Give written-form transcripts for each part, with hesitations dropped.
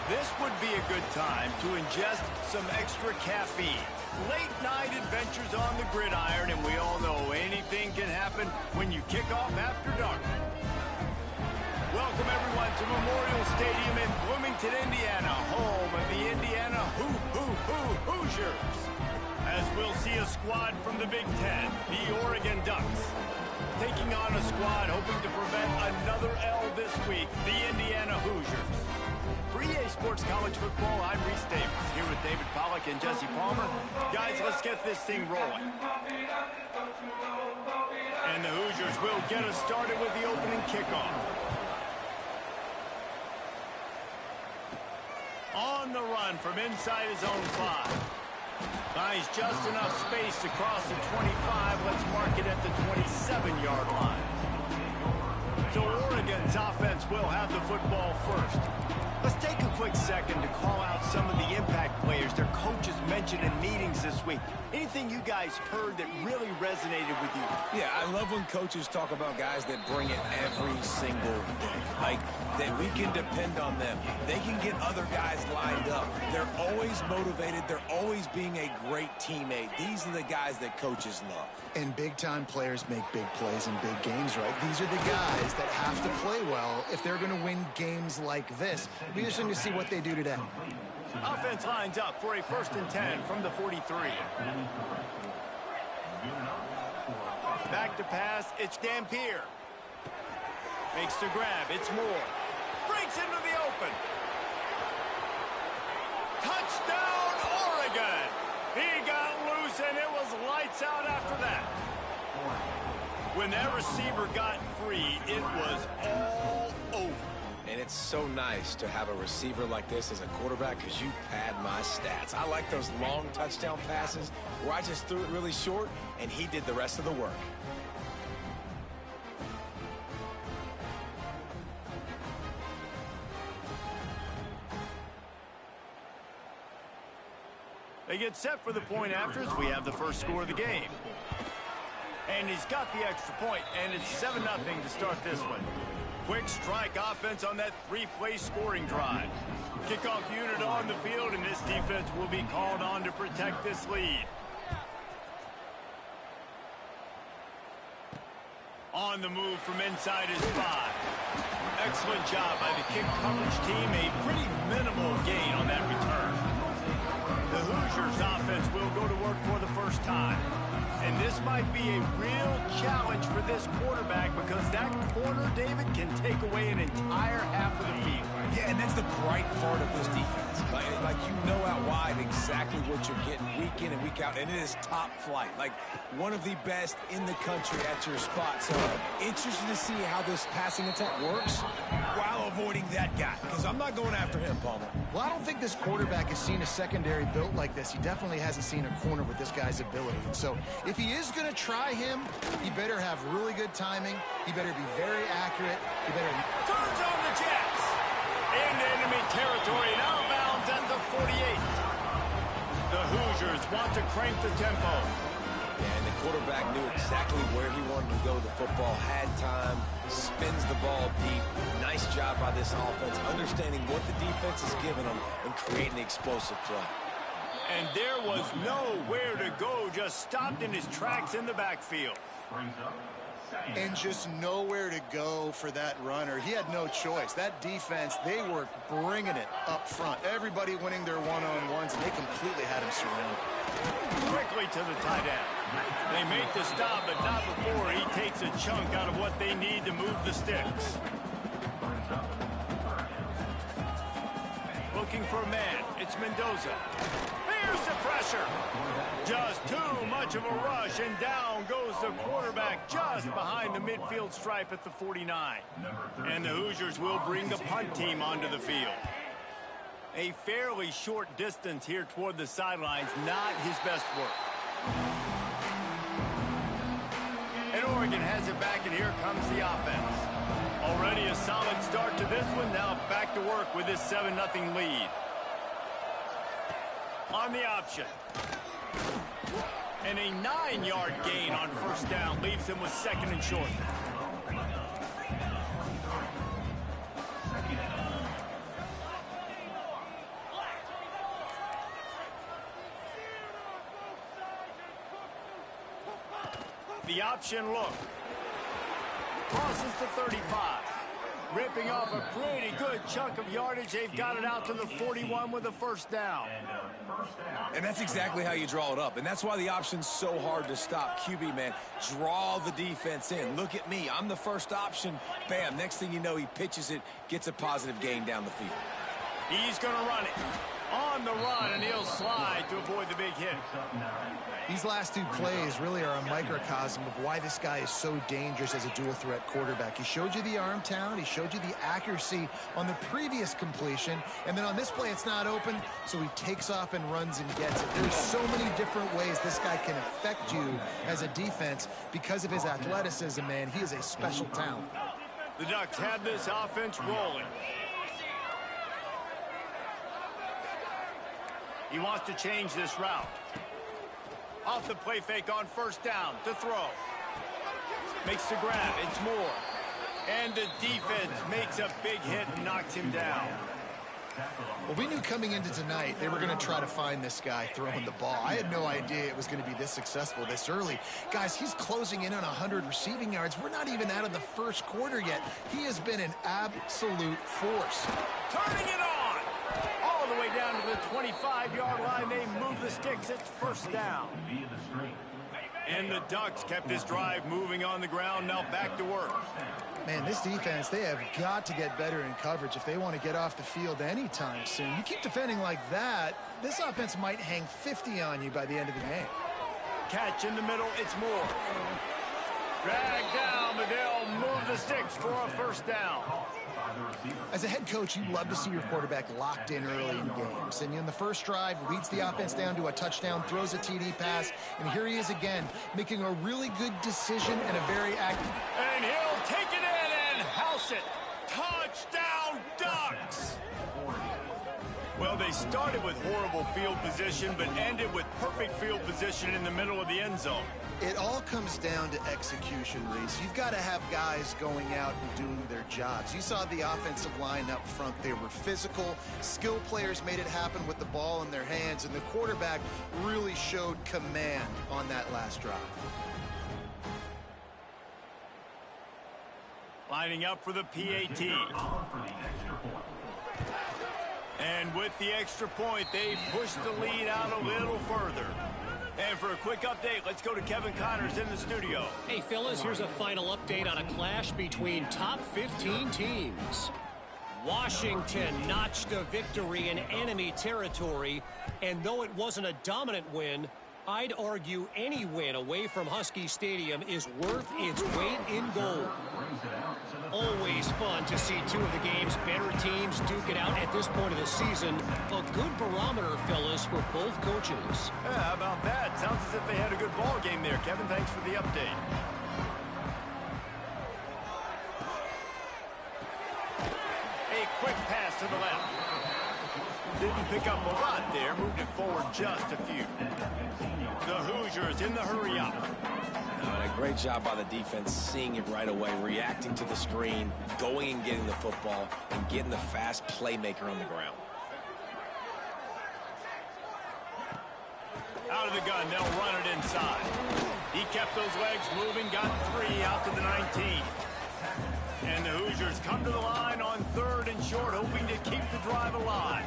This would be a good time to ingest some extra caffeine. Late night adventures on the gridiron, and we all know anything can happen when you kick off after dark. Welcome everyone to Memorial Stadium in Bloomington, Indiana, home of the Indiana Hoosiers. As we'll see a squad from the Big Ten, the Oregon Ducks, taking on a squad hoping to prevent another L this week, the Indiana Hoosiers. For EA Sports College Football, I'm Reese Davis, here with David Pollack and Jesse Palmer. Guys, let's get this thing rolling. And the Hoosiers will get us started with the opening kickoff. On the run from inside his own 5. Finds just enough space to cross the 25. Let's mark it at the 27-yard line. So Oregon's offense will have the football first. Let's take a quick second to call out some of the impact players their coaches mentioned in meetings this week. Anything you guys heard that really resonated with you? Yeah, I love when coaches talk about guys that bring it every single day. Like, that we can depend on them. They can get other guys lined up. They're always motivated. They're always being a great teammate. These are the guys that coaches love. And big-time players make big plays in big games, right? These are the guys that have to play well if they're going to win games like this. It'll be interesting to see what they do today. Offense lines up for a 1st and 10 from the 43. Back to pass, it's Dampier. Makes the grab, it's Moore. Breaks into the open. Touchdown, Oregon! He got loose, and it was lights out after that. When that receiver got free, it was all over. And it's so nice to have a receiver like this as a quarterback because you pad my stats. I like those long touchdown passes where I just threw it really short, and he did the rest of the work. They get set for the point after as we have the first score of the game. And he's got the extra point, and it's 7-0 to start this one. Quick strike offense on that 3-play scoring drive. Kickoff unit on the field, and this defense will be called on to protect this lead. On the move from inside his 5. Excellent job by the kick coverage team. A pretty minimal gain on that return. The Hoosiers offense will go to work for the first time. And this might be a real challenge for this quarterback because that corner, David, can take away an entire half of the field. Yeah, and that's the bright part of this defense. Like you know out wide exactly what you're getting week in and week out, and it is top flight. Like one of the best in the country at your spot. So interested to see how this passing attack works while avoiding that guy because I'm not going after him, Palmer. Well, I don't think this quarterback has seen a secondary built like this. He definitely hasn't seen a corner with this guy's ability. And so if he is going to try him, he better have really good timing. He better be very accurate. He better... Turns on the Jets. Into enemy territory and outbounds at the 48. The Hoosiers want to crank the tempo. And the quarterback knew exactly where he wanted to go with the football, had time, spins the ball deep. Nice job by this offense, understanding what the defense is giving them and creating explosive play. And there was nowhere to go, just stopped in his tracks in the backfield. And just nowhere to go for that runner. He had no choice. That defense, they were bringing it up front. Everybody winning their one-on-ones, and they completely had him surrounded. Quickly to the tight end. They make the stop, but not before he takes a chunk out of what they need to move the sticks. Looking for a man. It's Mendoza. Here's the pressure. Just too much of a rush, and down goes the quarterback just behind the midfield stripe at the 49. And the Hoosiers will bring the punt team onto the field. A fairly short distance here toward the sidelines, not his best work. And Oregon has it back, and here comes the offense. Already a solid start to this one. Now back to work with this 7-0 lead. On the option. And a 9-yard gain on first down leaves him with 2nd and short. The option look. Crosses to 35. Ripping off a pretty good chunk of yardage. They've got it out to the 41 with a first down. And that's exactly how you draw it up. And that's why the option's so hard to stop. QB, man, draw the defense in. Look at me. I'm the first option. Bam. Next thing you know, he pitches it, gets a positive gain down the field. He's going to run it. On the run, and he'll slide to avoid the big hit. These last two plays really are a microcosm of why this guy is so dangerous as a dual-threat quarterback. He showed you the arm talent. He showed you the accuracy on the previous completion. And then on this play, it's not open, so he takes off and runs and gets it. There's so many different ways this guy can affect you as a defense because of his athleticism, man. He is a special talent. The Ducks have this offense rolling. He wants to change this route. Off the play fake on first down to throw. Makes the grab. It's Moore. And the defense makes a big hit and knocks him down. Well, we knew coming into tonight they were going to try to find this guy throwing the ball. I had no idea it was going to be this successful this early. Guys, he's closing in on 100 receiving yards. We're not even out of the first quarter yet. He has been an absolute force. Turning it on. All the way down to the 25-yard line. They move the sticks. It's first down. And the Ducks kept this drive moving on the ground. Now back to work. Man, this defense, they have got to get better in coverage if they want to get off the field anytime soon. You keep defending like that, this offense might hang 50 on you by the end of the game. Catch in the middle. It's Moore. Drag down, but they'll move the sticks for a first down. As a head coach, you love to see your quarterback locked in early in games. And in the first drive, leads the offense down to a touchdown, throws a TD pass, and here he is again, making a really good decision and a very active. And he'll take it in and house it. Touchdown, Ducks! Well, they started with horrible field position, but ended with perfect field position in the middle of the end zone. It all comes down to execution, Reese. You've got to have guys going out and doing their jobs. You saw the offensive line up front. They were physical. Skill players made it happen with the ball in their hands, and the quarterback really showed command on that last drive. Lining up for the PAT. And with the extra point, they push the lead out a little further. And for a quick update, let's go to Kevin Connors in the studio. Hey, fellas, here's a final update on a clash between top 15 teams. Washington notched a victory in enemy territory, and though it wasn't a dominant win, I'd argue any win away from Husky Stadium is worth its weight in gold. Always fun to see two of the game's better teams duke it out at this point of the season. A good barometer, fellas, for both coaches. Yeah, how about that? Sounds as if they had a good ball game there. Kevin, thanks for the update. A quick pass to the left. Didn't pick up a lot there. Moved it forward just a few. The Hoosiers in the hurry-up. A great job by the defense, seeing it right away, reacting to the screen, going and getting the football, and getting the fast playmaker on the ground. Out of the gun, they'll run it inside. He kept those legs moving, got 3 out to the 19. And the Hoosiers come to the line on 3rd and short, hoping to keep the drive alive.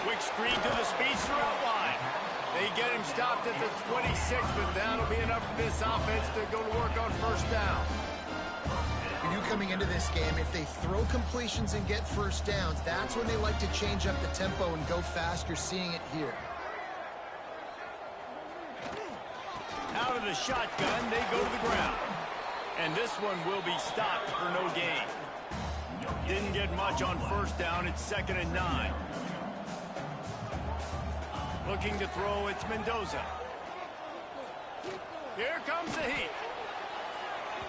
Quick screen to the speedster outline. They get him stopped at the 26, but that'll be enough for this offense to go to work on first down. You knew coming into this game, if they throw completions and get first downs, that's when they like to change up the tempo and go fast. You're seeing it here. Out of the shotgun, they go to the ground. And this one will be stopped for no gain. Didn't get much on first down. It's 2nd and 9. Looking to throw, it's Mendoza. Here comes the heat.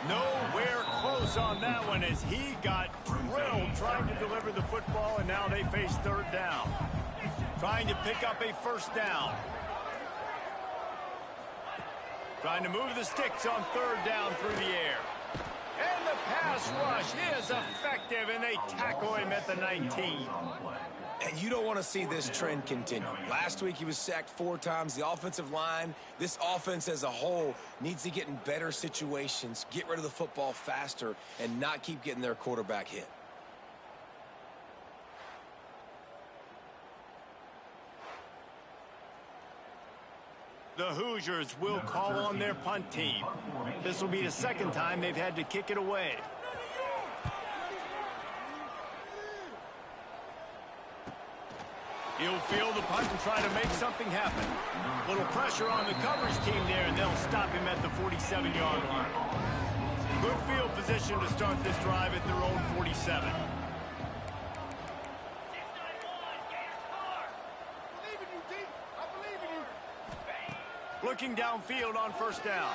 Nowhere close on that one as he got drilled trying to deliver the football, and now they face 3rd down. Trying to pick up a first down. Trying to move the sticks on 3rd down through the air. And the pass rush is effective, and they tackle him at the 19. And you don't want to see this trend continue. Last week he was sacked 4 times. The offensive line, this offense as a whole, needs to get in better situations, get rid of the football faster, and not keep getting their quarterback hit. The Hoosiers will call on their punt team. This will be the second time they've had to kick it away. He'll field the punt and try to make something happen. Little pressure on the coverage team there, and they'll stop him at the 47-yard line. Good field position to start this drive at their own 47. Looking downfield on first down.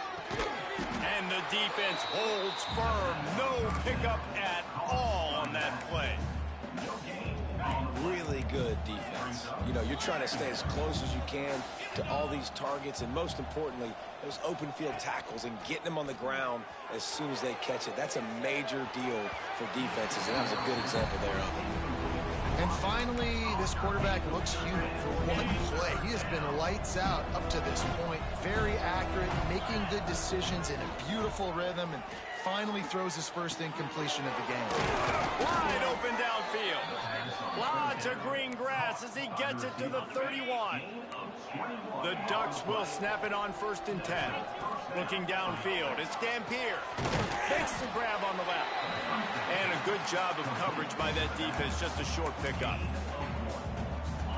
And the defense holds firm. No pickup at all on that play. Really good defense. You know, you're trying to stay as close as you can to all these targets, and most importantly, those open field tackles and getting them on the ground as soon as they catch it. That's a major deal for defenses, and that was a good example there of it. And finally, this quarterback looks human for one play. He has been lights out up to this point. Very accurate, making good decisions in a beautiful rhythm, and finally throws his first incompletion of the game. Wide open downfield. Lots of green grass as he gets it to the 31. The Ducks will snap it on 1st and 10. Looking downfield, it's Dampier. Makes the grab on the left. And a good job of coverage by that defense, just a short pickup.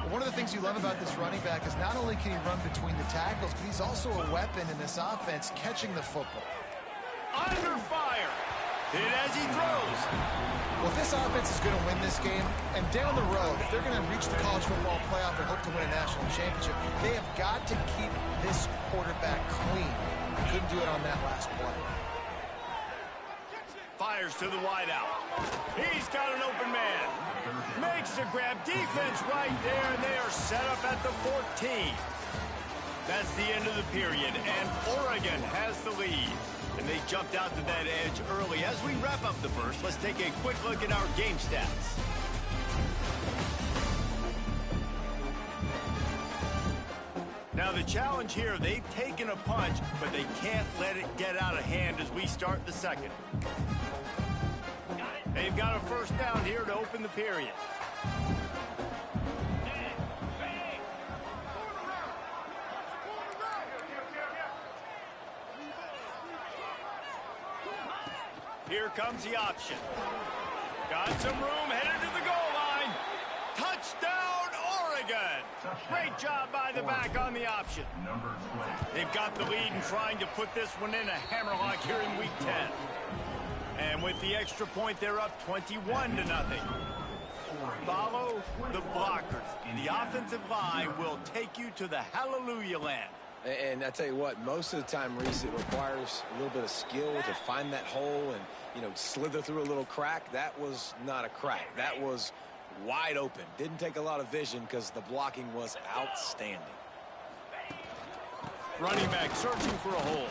One of the things you love about this running back is not only can he run between the tackles, but he's also a weapon in this offense, catching the football. Under fire. Hit as he throws. Well, if this offense is going to win this game, and down the road, if they're going to reach the college football playoff and hope to win a national championship, they have got to keep this quarterback clean. Couldn't do it on that last play. Fires to the wideout. He's got an open man. Makes the grab. Defense right there, and they are set up at the 14. That's the end of the period, and Oregon has the lead. And they jumped out to that edge early. As we wrap up the first, let's take a quick look at our game stats. Now the challenge here, they've taken a punch, but they can't let it get out of hand as we start the second. They've got a first down here to open the period. Here comes the option. Got some room, headed to the goal line. Touchdown, Oregon! Great job by the back on the option. They've got the lead and trying to put this one in a hammerlock here in week 10. And with the extra point, they're up 21-0. Follow the blockers. The offensive line will take you to the hallelujah land. And I tell you what, most of the time, Reese, it requires a little bit of skill to find that hole and, you know, slither through a little crack. That was not a crack. That was wide open. Didn't take a lot of vision because the blocking was outstanding. Running back searching for a hole.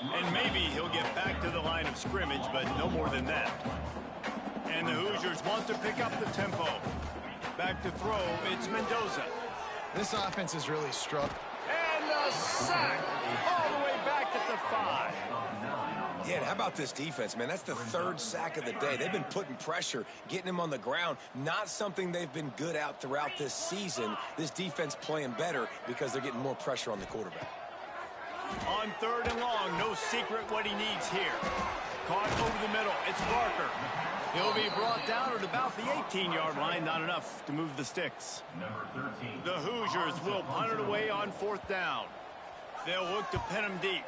And maybe he'll get back to the line of scrimmage, but no more than that. And the Hoosiers want to pick up the tempo. Back to throw, it's Mendoza. This offense is really struck. And a sack all the way back at the 5. Yeah, and how about this defense, man? That's the 3rd sack of the day. They've been putting pressure, getting him on the ground. Not something they've been good at throughout this season. This defense playing better because they're getting more pressure on the quarterback. On 3rd and long, no secret what he needs here. Caught over the middle, it's Barker. He'll be brought down at about the 18-yard line, not enough to move the sticks. The Hoosiers will punt it away on 4th down. They'll look to pin him deep.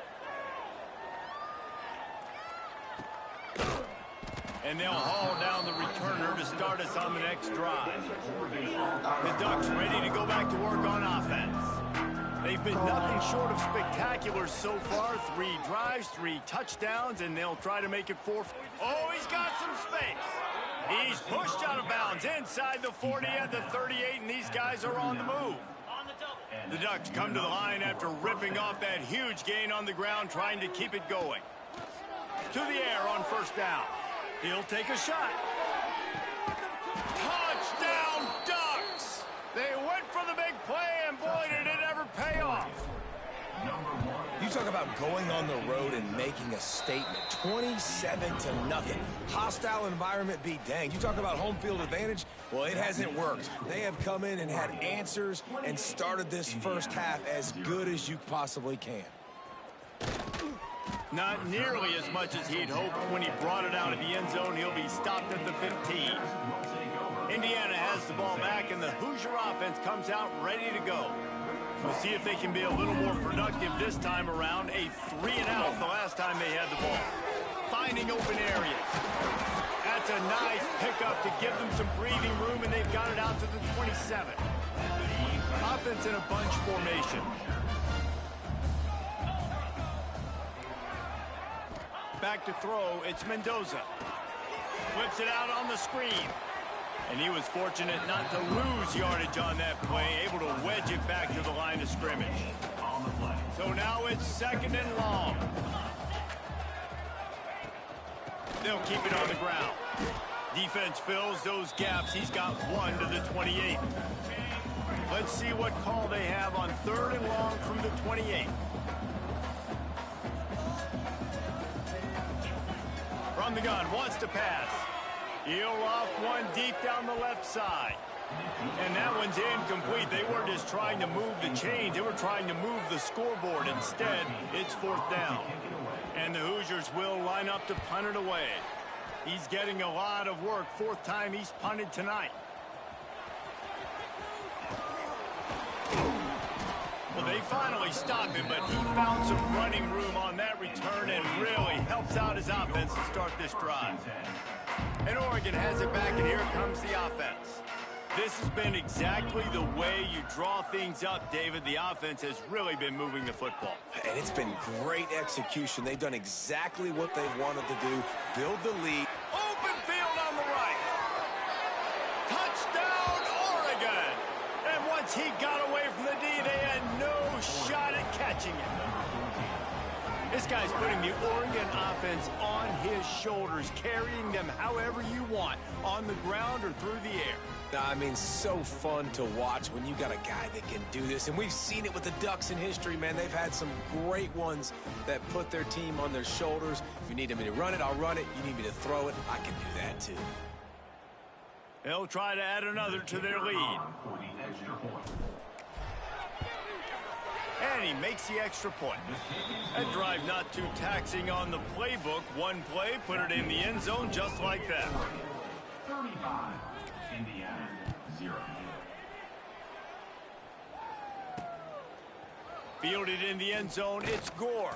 And they'll haul down the returner to start us on the next drive. The Ducks ready to go back to work on offense. They've been nothing short of spectacular so far. 3 drives, 3 touchdowns, and they'll try to make it 4. Oh, he's got some space. He's pushed out of bounds inside the 40 at the 38, and these guys are on the move. The Ducks come to the line after ripping off that huge gain on the ground, trying to keep it going. To the air on 1st down. He'll take a shot. Touchdown, talk about going on the road and making a statement. 27-0. Hostile environment be danged. You talk about home field advantage. Well, it hasn't worked. They have come in and had answers and started this first half as good as you possibly can. Not nearly as much as he'd hoped when he brought it out of the end zone. He'll be stopped at the 15. Indiana has the ball back, and the Hoosier offense comes out ready to go. We'll see if they can be a little more productive this time around. A 3-and-out the last time they had the ball. Finding open areas. That's a nice pickup to give them some breathing room, and they've got it out to the 27. Offense in a bunch formation. Back to throw, it's Mendoza. Flips it out on the screen. And he was fortunate not to lose yardage on that play, able to wedge it back to the line of scrimmage. So now it's 2nd and long. They'll keep it on the ground. Defense fills those gaps. He's got one to the 28. Let's see what call they have on 3rd and long from the 28. From the gun, wants to pass. He'll loft one deep down the left side. And that one's incomplete. They weren't just trying to move the chains. They were trying to move the scoreboard. Instead, it's 4th down. And the Hoosiers will line up to punt it away. He's getting a lot of work. 4th time he's punted tonight. Well, they finally stop him, but he found some running room on that return and really helps out his offense to start this drive. And Oregon has it back, and here comes the offense. This has been exactly the way you draw things up, David. The offense has really been moving the football. And it's been great execution. They've done exactly what they wanted to do, build the lead. Open field on the right. Touchdown, Oregon. And once he got away from the D, they had no shot at catching him. This guy's putting the Oregon offense on his shoulders, carrying them however you want, on the ground or through the air. I mean, so fun to watch when you got a guy that can do this. And we've seen it with the Ducks in history, man. They've had some great ones that put their team on their shoulders. If you need me to run it, I'll run it. You need me to throw it, I can do that too. They'll try to add another to their lead. And he makes the extra point. That drive not too taxing on the playbook. One play, put it in the end zone just like that. 35, Indiana, 0. Fielded in the end zone, it's Gore.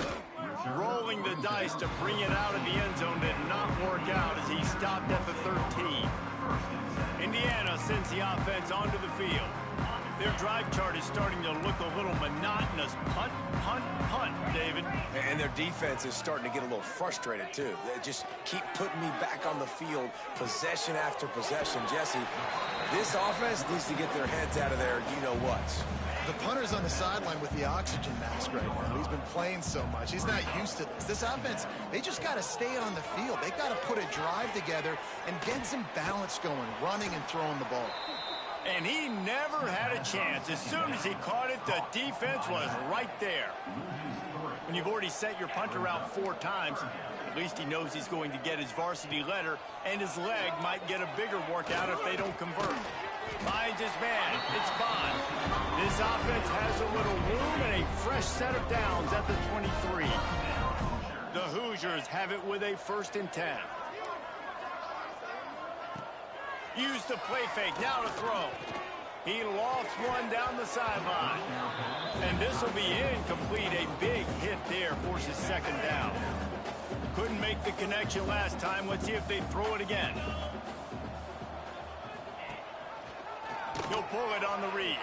Rolling the dice to bring it out of the end zone did not work out as he stopped at the 13. Indiana sends the offense onto the field. Their drive chart is starting to look a little monotonous. Punt, punt, punt, David. And their defense is starting to get a little frustrated, too. They just keep putting me back on the field, possession after possession. Jesse, this offense needs to get their heads out of their you-know-whats. The punter's on the sideline with the oxygen mask right now. He's been playing so much. He's not used to this. This offense, they just got to stay on the field. They got to put a drive together and get some balance going, running and throwing the ball. And he never had a chance. As soon as he caught it, the defense was right there. When you've already set your punter out 4 times, at least he knows he's going to get his varsity letter, and his leg might get a bigger workout if they don't convert. Finds his man. It's Bond. This offense has a little room and a fresh set of downs at the 23. The Hoosiers have it with a 1st and 10. Use the play fake, now to throw. He lofts one down the sideline. And this will be incomplete. A big hit there forces 2nd down. Couldn't make the connection last time. Let's see if they throw it again. He'll pull it on the read.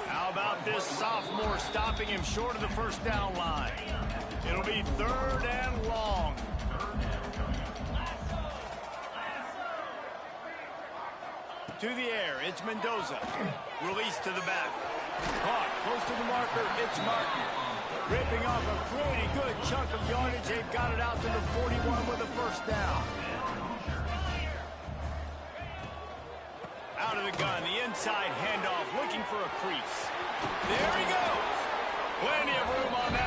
How about this sophomore stopping him short of the 1st down line? It'll be 3rd and long. To the air, it's Mendoza. Release to the back. Caught close to the marker, it's Martin. Ripping off a pretty good chunk of yardage. They've got it out to the 41 with the 1st down. Out of the gun, the inside handoff, looking for a crease. There he goes. Plenty of room on that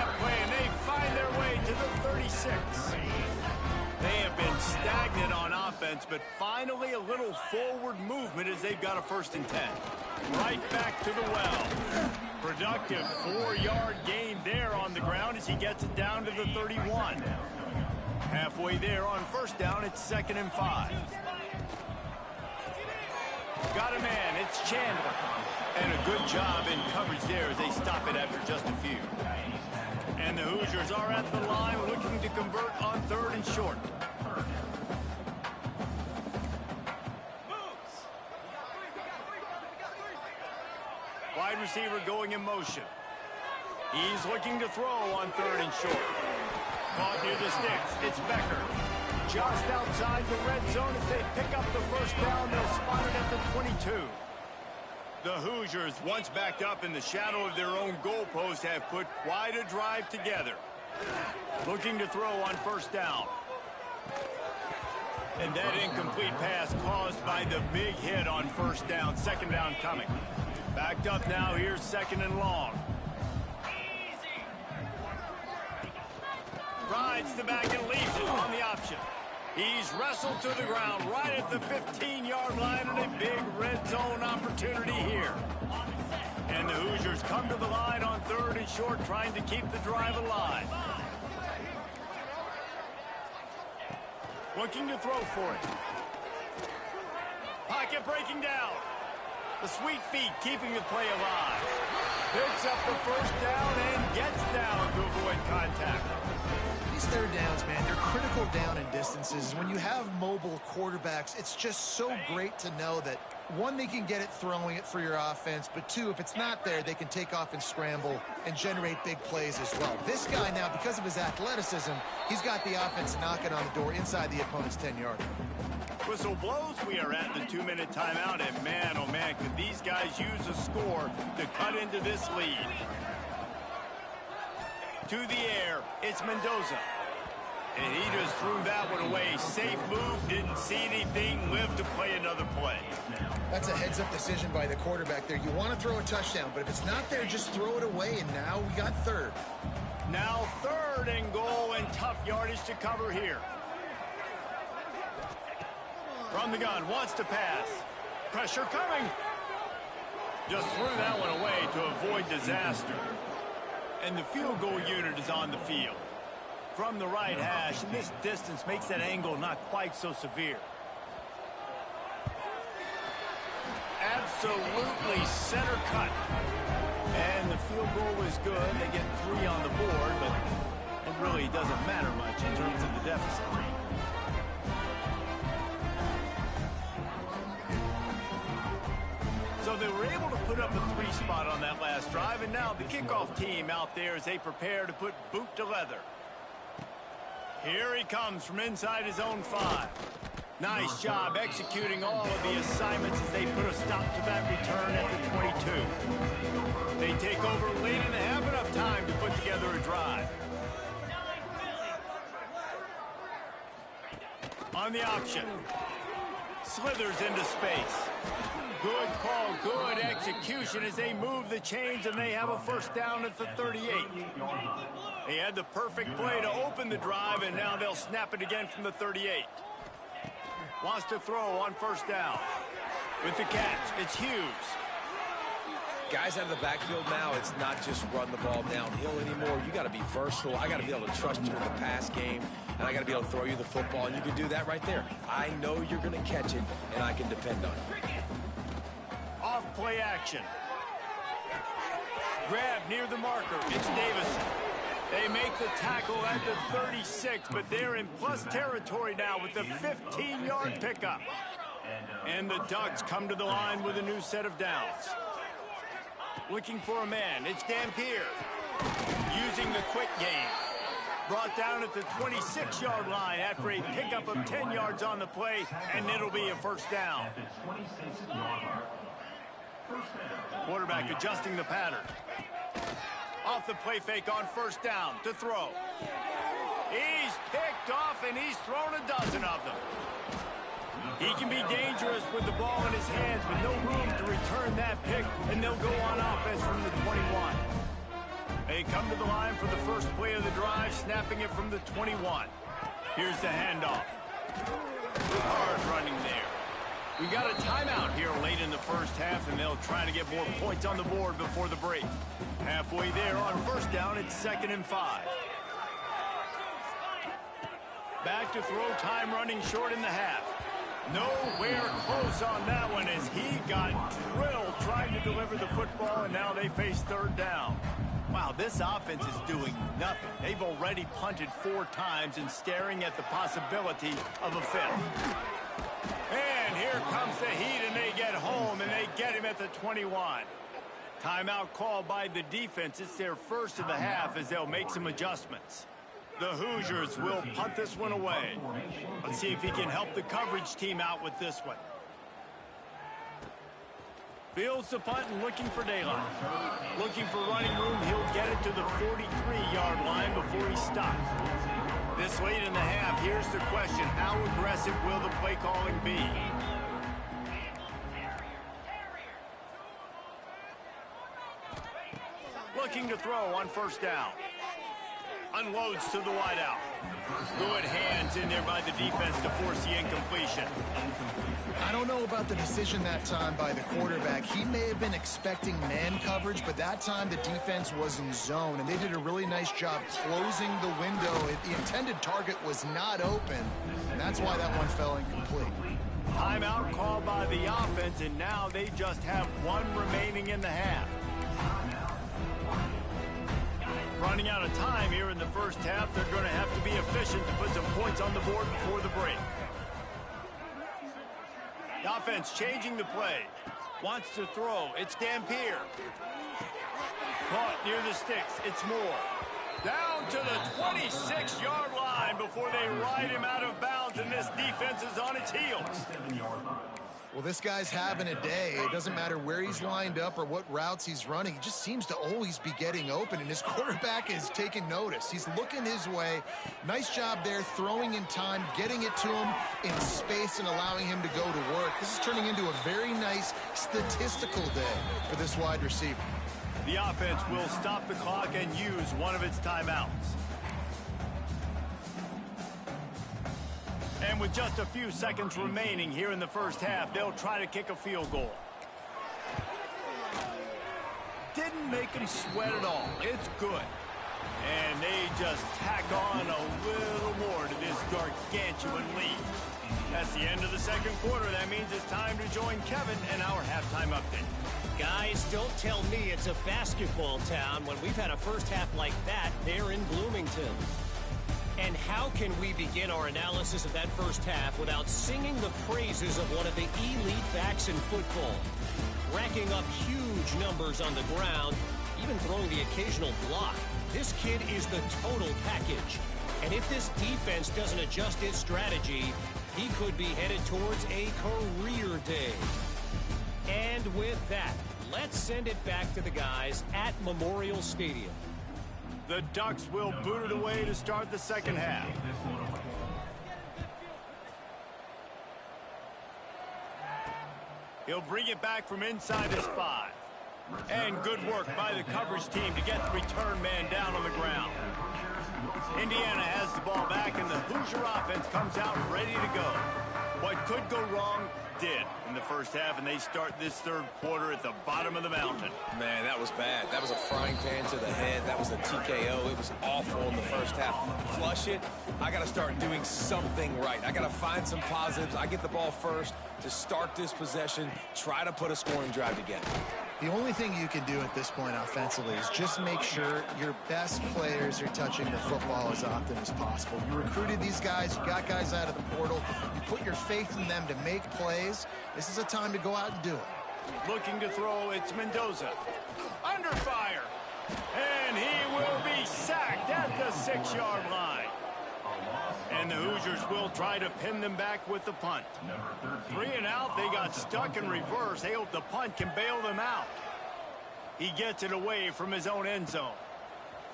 find their way to the 36. They have been stagnant on offense, but finally a little forward movement as they've got a 1st and 10. Right back to the well. Productive 4-yard gain there on the ground as he gets it down to the 31. Halfway there on 1st down, it's 2nd and 5. Got a man, it's Chandler. And a good job in coverage there as they stop it after just a few. And the Hoosiers are at the line looking to convert on 3rd and short. Wide receiver going in motion. He's looking to throw on 3rd and short. Caught near the sticks. It's Becker. Just outside the red zone as they pick up the 1st down. They'll spot it at the 22. The Hoosiers, once backed up in the shadow of their own goalpost, have put quite a drive together. Looking to throw on 1st down. And that incomplete pass caused by the big hit on 1st down. 2nd down coming. Backed up now. Here's 2nd and long. Rides the back and leaves it on the option. He's wrestled to the ground right at the 15-yard line, and a big red zone opportunity here. And the Hoosiers come to the line on 3rd and short, trying to keep the drive alive. Looking to throw for it. Pocket breaking down. The sweet feet keeping the play alive. Picks up the 1st down and gets down to avoid contact. These 3rd downs, man, they're critical down and distances. When you have mobile quarterbacks, it's just so great to know that, one, they can get it throwing it for your offense, but two, if it's not there, they can take off and scramble and generate big plays as well. This guy now, because of his athleticism, he's got the offense knocking on the door inside the opponent's 10-yard. Whistle blows. We are at the 2-minute timeout, and man, oh man, could these guys use a score to cut into this lead. To the air, it's Mendoza. And he just threw that one away. Safe move, didn't see anything, lived to play another play. That's a heads-up decision by the quarterback there. You want to throw a touchdown, but if it's not there, just throw it away, and now we got 3rd. Now 3rd and goal, and tough yardage to cover here. From the gun, wants to pass. Pressure coming. Just threw that one away to avoid disaster. And the field goal unit is on the field. From the right hash, and this distance makes that angle not quite so severe. Absolutely center cut. And the field goal is good. They get 3 on the board, but it really doesn't matter much in terms of the deficit. So they were able to put up a 3 spot on that last drive, and now the kickoff team out there as they prepare to put boot to leather. Here he comes from inside his own 5. Nice job executing all of the assignments as they put a stop to that return at the 22. They take over late and have enough time to put together a drive. On the option. Slithers into space. Good call, good execution as they move the chains, and they have a 1st down at the 38. They had the perfect play to open the drive, and now they'll snap it again from the 38. Wants to throw on 1st down. With the catch, it's Hughes. Guys out of the backfield now, it's not just run the ball downhill anymore. You got to be versatile. I got to be able to trust you in the pass game, and I got to be able to throw you the football, and you can do that right there. I know you're going to catch it, and I can depend on it. Off play action. Grab near the marker. It's Davison. They make the tackle at the 36, but they're in plus territory now with the 15-yard pickup. And the Ducks come to the line with a new set of downs. Looking for a man. It's Dampier. Using the quick game. Brought down at the 26-yard line after a pickup of 10 yards on the play, and it'll be a 1st down. Quarterback adjusting the pattern. Off the play fake on 1st down to throw. He's picked off, and he's thrown a dozen of them. He can be dangerous with the ball in his hands, but no room to return that pick, and they'll go on offense from the 21. They come to the line for the first play of the drive, snapping it from the 21. Here's the handoff. Hard running there. We got a timeout here late in the first half, and they'll try to get more points on the board before the break. Halfway there on first down, it's 2nd and 5. Back to throw, time running short in the half. Nowhere close on that one as he got drilled trying to deliver the football, and now they face 3rd down. Wow, this offense is doing nothing. They've already punted 4 times and staring at the possibility of a 5th. And here comes the heat, and they get home, and they get him at the 21. Timeout called by the defense. It's their first of the half as they'll make some adjustments. The Hoosiers will punt this one away. Let's see if he can help the coverage team out with this one. Fields the punt and looking for daylight. Looking for running room. He'll get it to the 43-yard line before he stops. This late in the half, here's the question. How aggressive will the play calling be? Looking to throw on first down. Unloads to the wideout. Good hands in there by the defense to force the incompletion. I don't know about the decision that time by the quarterback. He may have been expecting man coverage, but that time the defense was in zone, and they did a really nice job closing the window. The intended target was not open, and that's why that one fell incomplete. Timeout called by the offense, and now they just have 1 remaining in the half. Running out of time here in the first half, they're going to have to be efficient to put some points on the board before the break. The offense changing the play. Wants to throw. It's Dampier. Caught near the sticks. It's Moore. Down to the 26-yard line before they ride him out of bounds, and this defense is on its heels. Well, this guy's having a day. It doesn't matter where he's lined up or what routes he's running. He just seems to always be getting open, and his quarterback is taking notice. He's looking his way. Nice job there, throwing in time, getting it to him in space and allowing him to go to work. This is turning into a very nice statistical day for this wide receiver. The offense will stop the clock and use one of its timeouts. And with just a few seconds remaining here in the first half, they'll try to kick a field goal. Didn't make him sweat at all. It's good. And they just tack on a little more to this gargantuan lead. That's the end of the second quarter. That means it's time to join Kevin and our halftime update. Guys, don't tell me it's a basketball town when we've had a first half like that there in Bloomington. And how can we begin our analysis of that first half without singing the praises of one of the elite backs in football? Racking up huge numbers on the ground, even throwing the occasional block. This kid is the total package. And if this defense doesn't adjust its strategy, he could be headed towards a career day. And with that, let's send it back to the guys at Memorial Stadium. The Ducks will boot it away to start the second half. He'll bring it back from inside his 5. And good work by the coverage team to get the return man down on the ground. Indiana has the ball back, and the Hoosier offense comes out ready to go. What could go wrong did in the first half, and they start this third quarter at the bottom of the mountain. Man, that was bad. That was a frying pan to the head. That was a TKO. It was awful in the first half. Flush it. I got to start doing something right. I got to find some positives. I get the ball first to start this possession, try to put a scoring drive together. The only thing you can do at this point offensively is just make sure your best players are touching the football as often as possible. You recruited these guys, you got guys out of the portal, you put your faith in them to make plays. This is a time to go out and do it. Looking to throw, it's Mendoza. Under fire. And he will be sacked at the 6-yard line. And the Hoosiers will try to pin them back with the punt. 3 and out, they got stuck in reverse. They hope the punt can bail them out. He gets it away from his own end zone.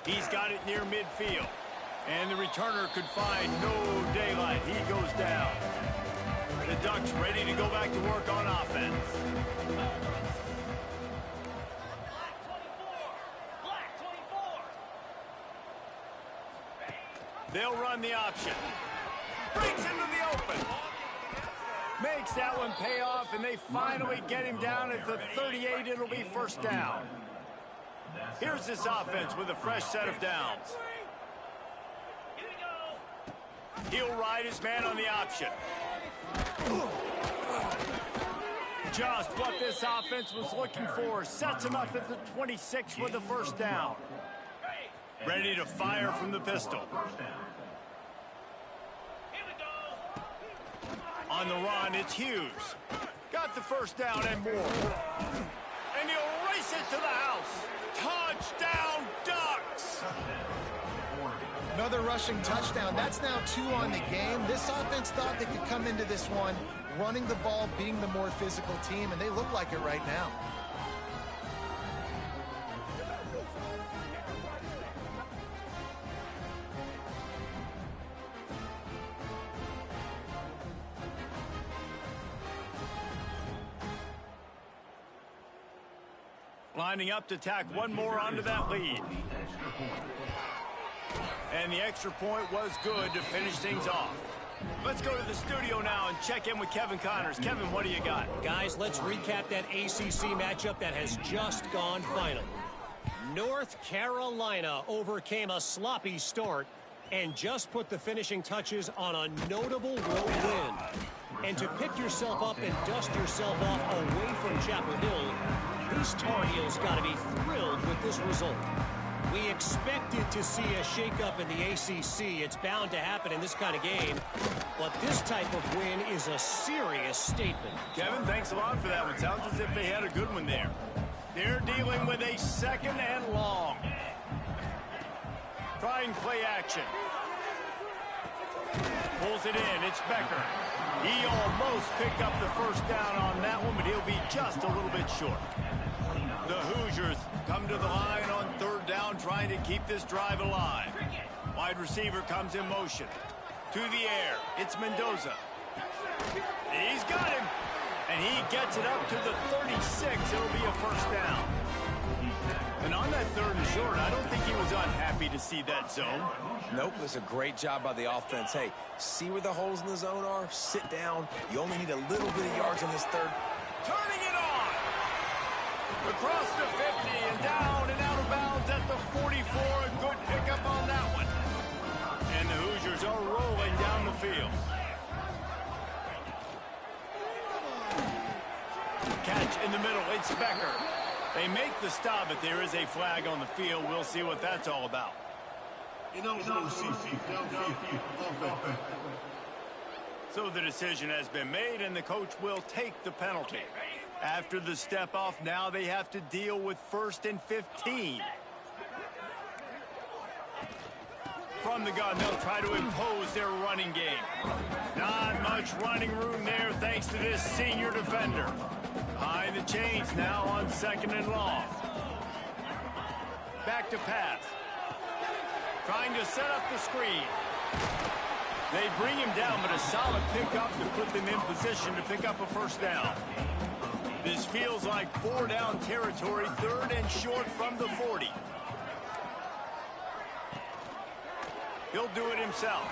He's got it near midfield. And the returner could find no daylight. He goes down. The Ducks ready to go back to work on offense. They'll run the option. Breaks into the open. Makes that one pay off, and they finally get him down at the 38. It'll be first down. Here's this offense with a fresh set of downs. He'll ride his man on the option. Just what this offense was looking for. Sets him up at the 26 with the first down. Ready to fire from the pistol. On the run, it's Hughes. Got the first down and more. And he'll race it to the house. Touchdown, Ducks! Another rushing touchdown. That's now 2 on the game. This offense thought they could come into this one running the ball, being the more physical team, and they look like it right now. Lining up to tack one more onto that lead. And the extra point was good to finish things off. Let's go to the studio now and check in with Kevin Connors. Kevin, what do you got? Guys, let's recap that ACC matchup that has just gone final. North Carolina overcame a sloppy start and just put the finishing touches on a notable road win. And to pick yourself up and dust yourself off away from Chapel Hill, these Tar Heels got to be thrilled with this result. We expected to see a shakeup in the ACC. It's bound to happen in this kind of game. But this type of win is a serious statement. Kevin, thanks a lot for that one. Sounds as if they had a good one there. They're dealing with a second and long. Trying play action. Pulls it in. It's Becker. He almost picked up the first down on that one, but he'll be just a little bit short. The Hoosiers come to the line on third down, trying to keep this drive alive. Wide receiver comes in motion. To the air, it's Mendoza. He's got him, and he gets it up to the 36. It'll be a first down. And on that third and short, I don't think he was unhappy to see that zone. Nope, it's a great job by the offense. Hey, see where the holes in the zone are? Sit down. You only need a little bit of yards on this third. Turning it on! Across the 50 and down and out of bounds at the 44. A good pickup on that one. And the Hoosiers are rolling down the field. Catch in the middle. It's Becker. They make the stop, but there is a flag on the field. We'll see what that's all about. So the decision has been made, and the coach will take the penalty. After the step off, now they have to deal with 1st and 15. From the gun, they'll try to impose their running game. Not much running room there thanks to this senior defender. Behind the chains now on 2nd and long. Back to pass. Trying to set up the screen. They bring him down, but a solid pickup to put them in position to pick up a first down. This feels like 4-down territory, 3rd and short from the 40. He'll do it himself.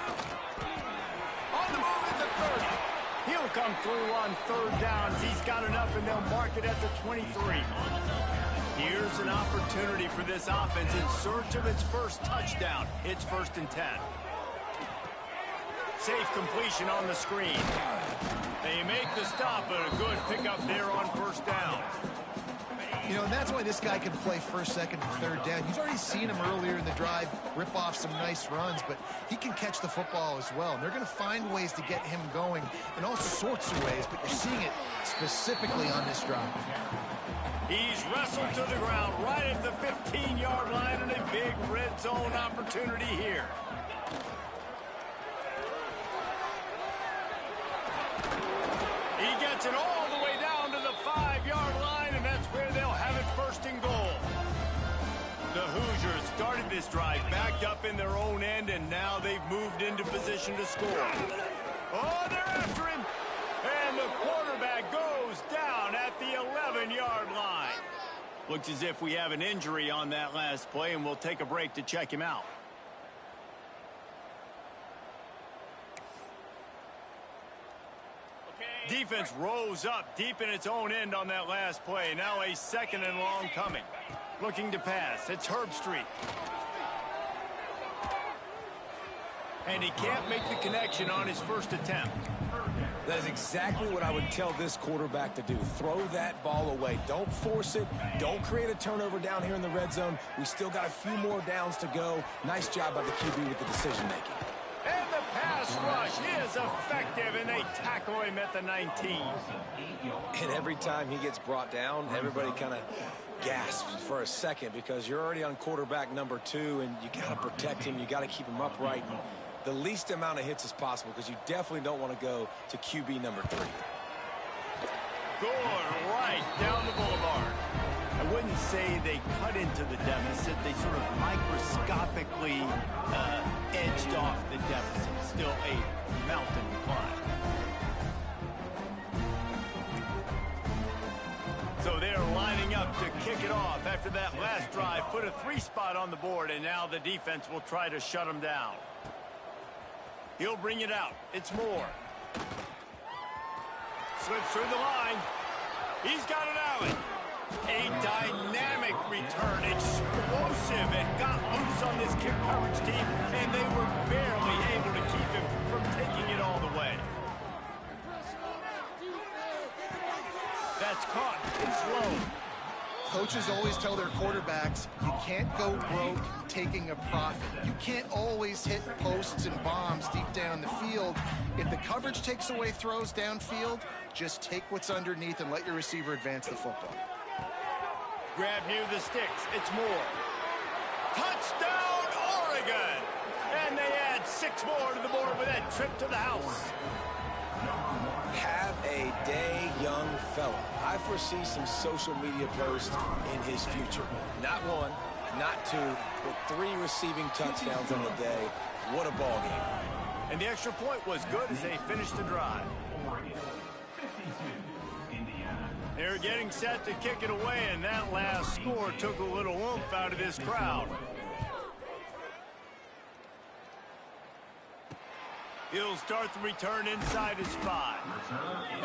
On the move at the 30. He'll come through on 3rd downs. He's got enough, and they'll mark it at the 23. Here's an opportunity for this offense in search of its first touchdown. It's 1st and 10. Safe completion on the screen. They make the stop, but a good pickup there on 1st down. You know, and that's why this guy can play 1st, 2nd, and 3rd down. You've already seen him earlier in the drive rip off some nice runs, but he can catch the football as well. And they're going to find ways to get him going in all sorts of ways, but you're seeing it specifically on this drive. He's wrestled to the ground right at the 15-yard line, and a big red zone opportunity here. He gets it all the way down to the 5-yard line, and that's where they'll have it 1st and goal. The Hoosiers started this drive backed up in their own end, and now they've moved into position to score. Oh, they're after him. And the quarterback goes down at the 11-yard line. Looks as if we have an injury on that last play, and we'll take a break to check him out. Defense rose up deep in its own end on that last play. Now a second and long coming. Looking to pass. It's Herbstreit. And he can't make the connection on his first attempt. That is exactly what I would tell this quarterback to do. Throw that ball away. Don't force it. Don't create a turnover down here in the red zone. We still got a few more downs to go. Nice job by the QB with the decision-making. And the pass rush is effective, and they tackle him at the 19. And every time he gets brought down, everybody kind of gasps for a second because you're already on quarterback number 2, and you got to protect him. You got to keep him upright. And the least amount of hits as possible because you definitely don't want to go to QB number 3. Going right down the boulevard. I wouldn't say they cut into the deficit. They sort of microscopically edged off the deficit. Still a mountain to climb. So they're lining up to kick it off after that last drive. Put a 3 spot on the board, and now the defense will try to shut them down. He'll bring it out. It's Moore. Slips through the line. He's got an alley. A dynamic return. Explosive. And got loose on this kick coverage team. And they were barely able to keep him from taking it all the way. That's caught. It's slow. Coaches always tell their quarterbacks, you can't go broke taking a profit. You can't always hit posts and bombs deep down the field. If the coverage takes away throws downfield, just take what's underneath and let your receiver advance the football. Grab near the sticks. It's Moore. Touchdown, Oregon! And they add 6 more to the board with that trip to the house. Have a day, young fella. I foresee some social media posts in his future. Not 1, not 2, but 3 receiving touchdowns on the day. What a ball game. And the extra point was good as they finished the drive. Oregon 52, Indiana. They're getting set to kick it away, and that last score took a little oomph out of this crowd. He'll start the return inside his 5.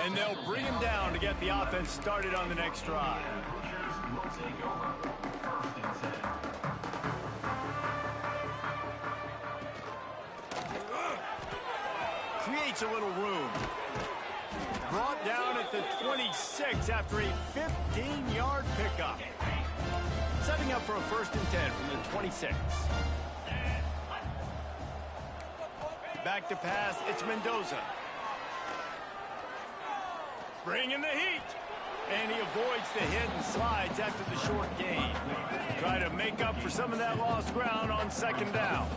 And they'll bring him down to get the offense started on the next drive. Will take over. 1st and 10. Creates a little room. Brought down at the 26 after a 15-yard pickup. Setting up for a 1st and 10 from the 26. Back to pass, it's Mendoza. Bringing the heat. And he avoids the hit and slides after the short gain. Try to make up for some of that lost ground on 2nd down.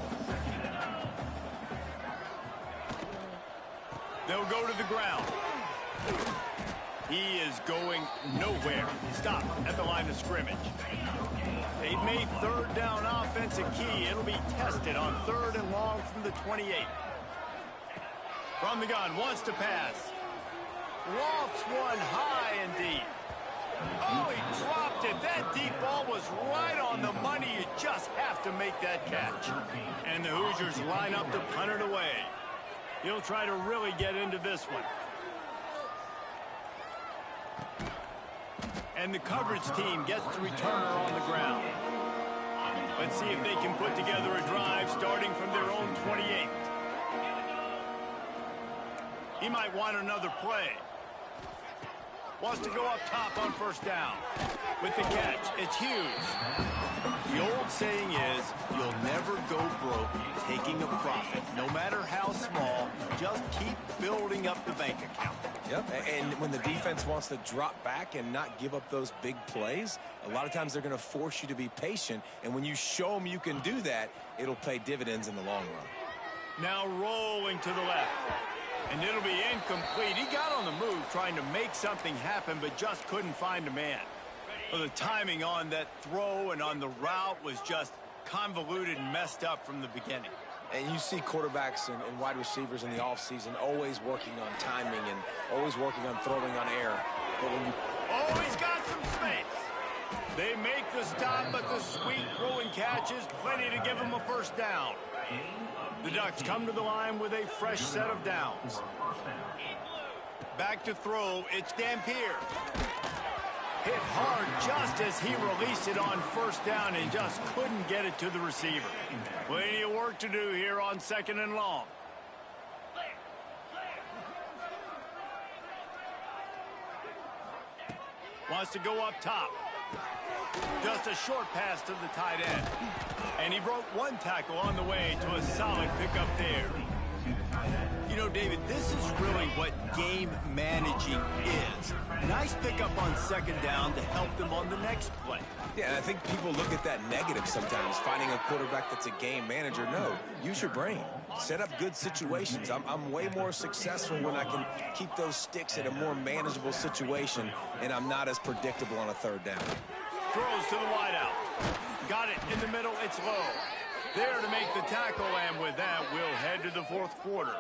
They'll go to the ground. He is going nowhere. Stop at the line of scrimmage. They've made 3rd down offense a key. It'll be tested on 3rd and long from the 28. From the gun, wants to pass. Lofts one high and deep. Oh, he dropped it. That deep ball was right on the money. You just have to make that catch. And the Hoosiers line up to punt it away. He'll try to really get into this one. And the coverage team gets the returner on the ground. Let's see if they can put together a drive starting from their own 28. He might want another play. Wants to go up top on 1st down. With the catch, it's Hughes. The old saying is, you'll never go broke taking a profit. No matter how small, just keep building up the bank account. Yep, and when the defense wants to drop back and not give up those big plays, a lot of times they're going to force you to be patient. And when you show them you can do that, it'll pay dividends in the long run. Now rolling to the left. And it'll be incomplete. He got on the move trying to make something happen, but just couldn't find a man. Well, the timing on that throw and on the route was just convoluted and messed up from the beginning. And you see quarterbacks and wide receivers in the offseason always working on timing and always working on throwing on air. But when you... Oh, he's got some space. They make the stop, but the sweet throw and catch is plenty to give him a 1st down. The Ducks come to the line with a fresh set of downs. Back to throw, it's Dampier. Hit hard just as he released it on first down and just couldn't get it to the receiver. Plenty of work to do here on 2nd and long. Wants to go up top. Just a short pass to the tight end. And he broke one tackle on the way to a solid pickup there. You know, David, this is really what game managing is. Nice pickup on 2nd down to help them on the next play. Yeah, and I think people look at that negative sometimes, finding a quarterback that's a game manager. No, use your brain. Set up good situations. I'm way more successful when I can keep those sticks in a more manageable situation, and I'm not as predictable on a 3rd down. Throws to the wideout. Got it in the middle. It's low. There to make the tackle, and with that, we'll head to the 4th quarter.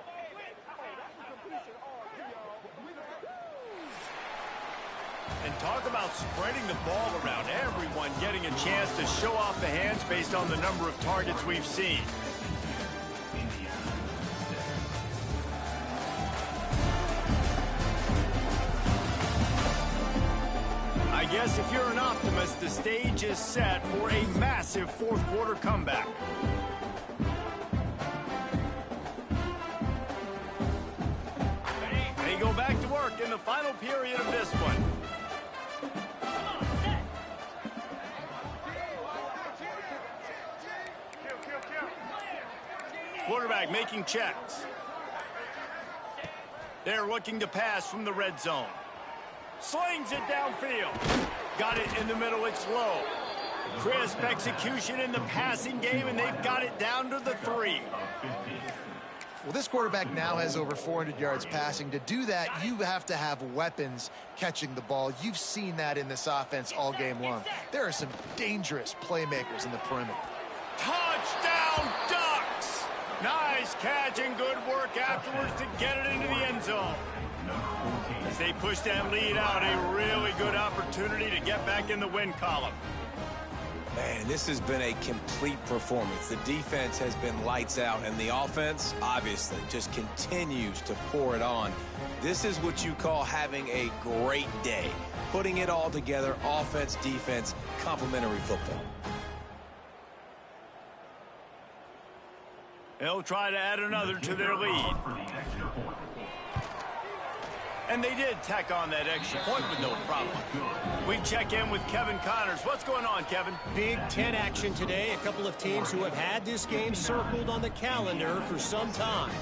And talk about spreading the ball around. Everyone getting a chance to show off the hands based on the number of targets we've seen. I guess if you're an optimist, the stage is set for a massive 4th quarter comeback. They go back to work in the final period of this one. Quarterback making checks. They're looking to pass from the red zone. Slings it downfield. Got it in the middle. It's low. Crisp execution in the passing game, and they've got it down to the 3. Well, this quarterback now has over 400 yards passing. To do that, you have to have weapons catching the ball. You've seen that in this offense all game long. There are some dangerous playmakers in the perimeter. Touchdown, Ducks! Nice catch and good work afterwards to get it into the end zone. As they push that lead out, a really good opportunity to get back in the win column. Man, this has been a complete performance. The defense has been lights out, and the offense, obviously, just continues to pour it on. This is what you call having a great day. Putting it all together, offense, defense, complementary football. They'll try to add another to their lead. And they did tack on that extra point with no problem. We check in with Kevin Connors. What's going on, Kevin? Big Ten action today. A couple of teams who have had this game circled on the calendar for some time.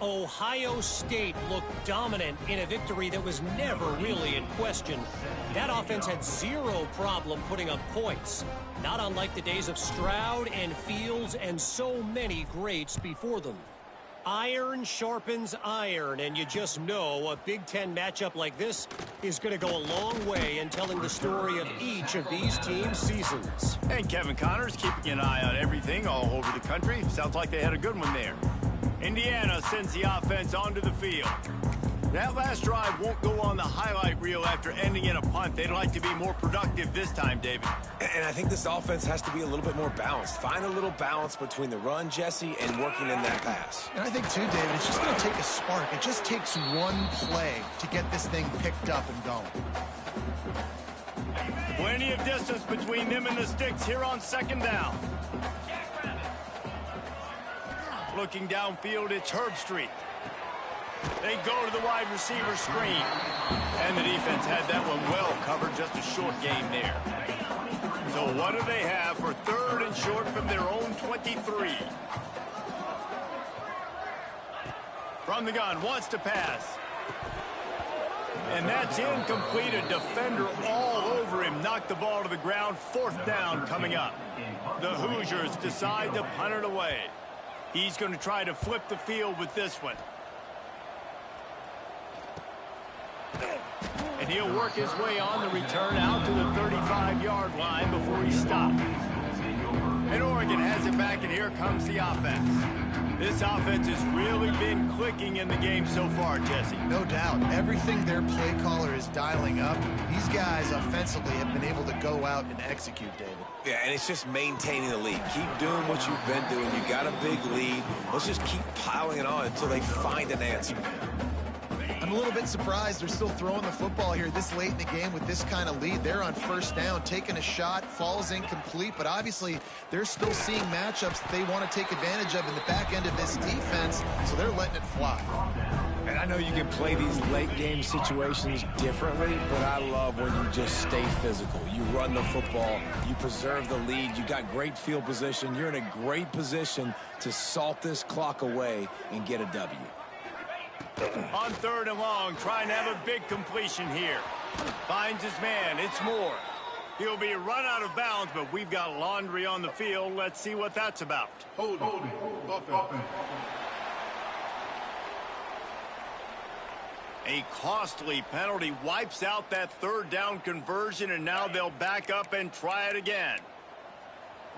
Ohio State looked dominant in a victory that was never really in question. That offense had zero problem putting up points. Not unlike the days of Stroud and Fields and so many greats before them. Iron sharpens iron, and you just know a Big Ten matchup like this is going to go a long way in telling the story of each of these teams' seasons. And Kevin Connors keeping an eye on everything all over the country. Sounds like they had a good one there. Indiana sends the offense onto the field. That last drive won't go on the highlight reel after ending in a punt. They'd like to be more productive this time, David. And I think this offense has to be a little bit more balanced. Find a little balance between the run, Jesse, and working in that pass. And I think, too, David, it's just going to take a spark. It just takes one play to get this thing picked up and going. Plenty of distance between them and the sticks here on 2nd down. Looking downfield, it's Herbstreit. They go to the wide receiver screen. And the defense had that one well covered, just a short gain there. So what do they have for 3rd and short from their own 23? From the gun, wants to pass. And that's incomplete. A defender all over him. Knocked the ball to the ground. 4th down coming up. The Hoosiers decide to punt it away. He's going to try to flip the field with this one. And he'll work his way on the return out to the 35-yard line before he stopped. And Oregon has it back, and here comes the offense. This offense has really been clicking in the game so far, Jesse. No doubt. Everything their play caller is dialing up, these guys offensively have been able to go out and execute, David. Yeah, and it's just maintaining the lead. Keep doing what you've been doing. You got a big lead. Let's just keep piling it on until they find an answer. I'm I'm a little bit surprised they're still throwing the football here this late in the game with this kind of lead. They're on first down, taking a shot, falls incomplete, but obviously they're still seeing matchups that they want to take advantage of in the back end of this defense, so they're letting it fly. And I know you can play these late game situations differently, but I love when you just stay physical. You run the football, you preserve the lead, you got great field position, you're in a great position to salt this clock away and get a W. On 3rd and long, trying to have a big completion here. Finds his man. It's Moore. He'll be run out of bounds, but we've got laundry on the field. Let's see what that's about. Holding. Offense. A costly penalty wipes out that 3rd down conversion, and now they'll back up and try it again.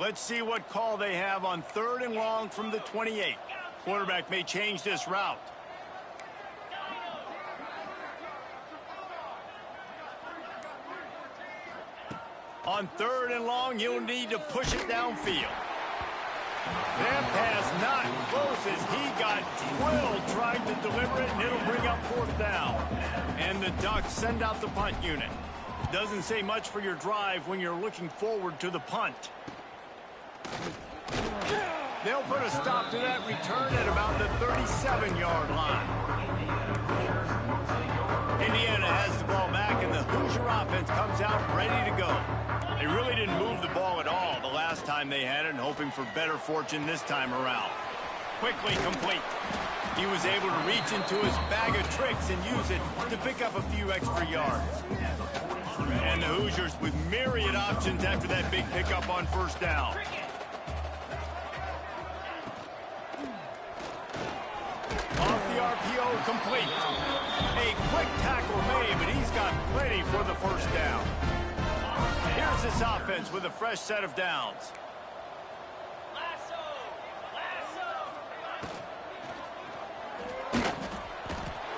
Let's see what call they have on 3rd and long from the 28. Quarterback may change this route. On 3rd and long, you'll need to push it downfield. That pass not close as he got drilled trying to deliver it, and it'll bring up 4th down. And the Ducks send out the punt unit. Doesn't say much for your drive when you're looking forward to the punt. They'll put a stop to that return at about the 37-yard line. Indiana has the ball back, and the Hoosier offense comes out ready to go. They really didn't move the ball at all the last time they had it, and hoping for better fortune this time around. Quickly complete. He was able to reach into his bag of tricks and use it to pick up a few extra yards. And the Hoosiers with myriad options after that big pickup on 1st down. Off the RPO, complete. A quick tackle made, but he's got plenty for the 1st down. Here's this offense with a fresh set of downs.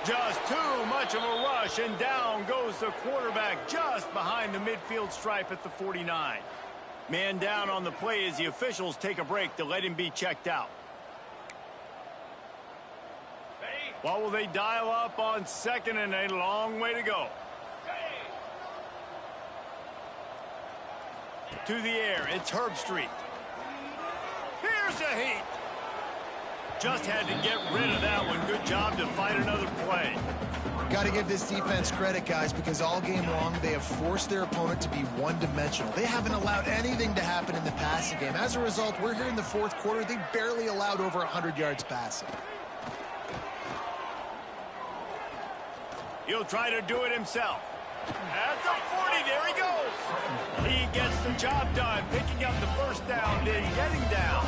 Just too much of a rush, and down goes the quarterback just behind the midfield stripe at the 49. Man down on the play as the officials take a break to let him be checked out. What will they dial up on 2nd and a long way to go? To the air, it's Herbstreit. Here's a heat. Just had to get rid of that one. Good job to fight another play. Got to give this defense credit, guys, because all game long they have forced their opponent to be one-dimensional. They haven't allowed anything to happen in the passing game. As a result, we're here in the 4th quarter. They barely allowed over 100 yards passing. He'll try to do it himself. At the 40, there he goes. He gets the job done, picking up the 1st down, then getting down.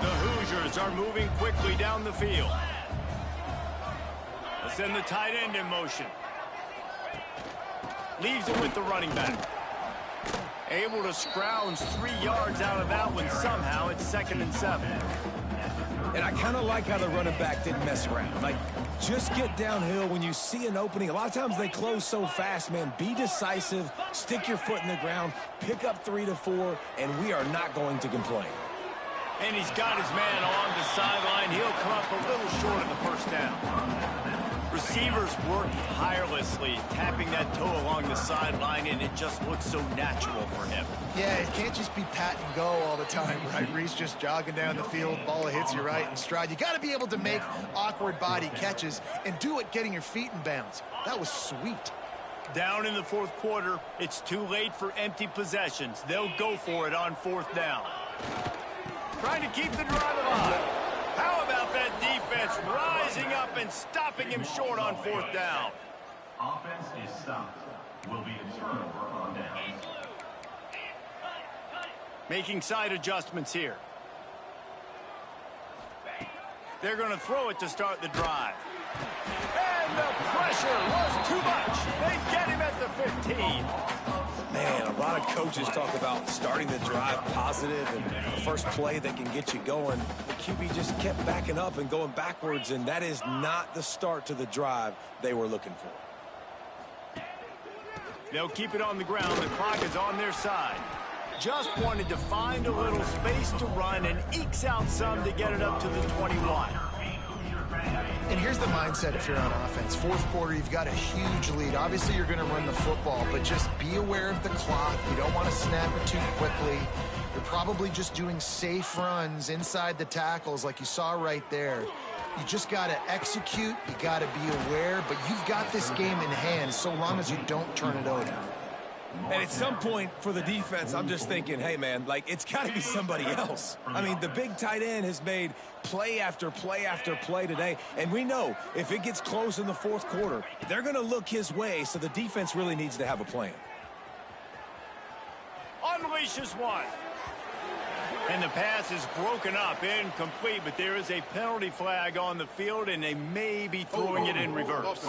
The Hoosiers are moving quickly down the field. Let's send the tight end in motion. Leaves it with the running back. Able to scrounge 3 yards out of that one somehow. It's 2nd and 7. And I kind of like how the running back didn't mess around. Like, just get downhill when you see an opening. A lot of times they close so fast, man. Be decisive, stick your foot in the ground, pick up 3 to 4, and we are not going to complain. And he's got his man along the sideline. He'll come up a little short of the 1st down. Receivers work tirelessly, tapping that toe along the sideline, and it just looks so natural for him. Yeah, it can't just be pat and go all the time, right? Reese just jogging down the field, ball hits you right in stride. You got to be able to make awkward body catches and do it getting your feet in bounds. That was sweet. Down in the 4th quarter, it's too late for empty possessions. They'll go for it on 4th down. Trying to keep the drive alive. How about that defense rising up and stopping him short on 4th down? Offense is stopped. Will be a turnover on downs. Making side adjustments here. They're going to throw it to start the drive. And the pressure was too much. They get him at the 15. Man, a lot of coaches talk about starting the drive positive and the first play that can get you going. The QB just kept backing up and going backwards, and that is not the start to the drive they were looking for. They'll keep it on the ground. The clock is on their side. Just wanted to find a little space to run and ekes out some to get it up to the 21. And here's the mindset if you're on offense. Fourth quarter, you've got a huge lead. Obviously, you're going to run the football, but just be aware of the clock. You don't want to snap it too quickly. You're probably just doing safe runs inside the tackles like you saw right there. You just got to execute. You got to be aware, but you've got this game in hand so long as you don't turn it over. And at some point for the defense, I'm just thinking, hey, man, like, it's got to be somebody else. I mean, the big tight end has made play after play after play today. And we know if it gets close in the fourth quarter, they're going to look his way, so the defense really needs to have a plan. Unleashes one. And the pass is broken up, incomplete, but there is a penalty flag on the field, and they may be throwing it in reverse.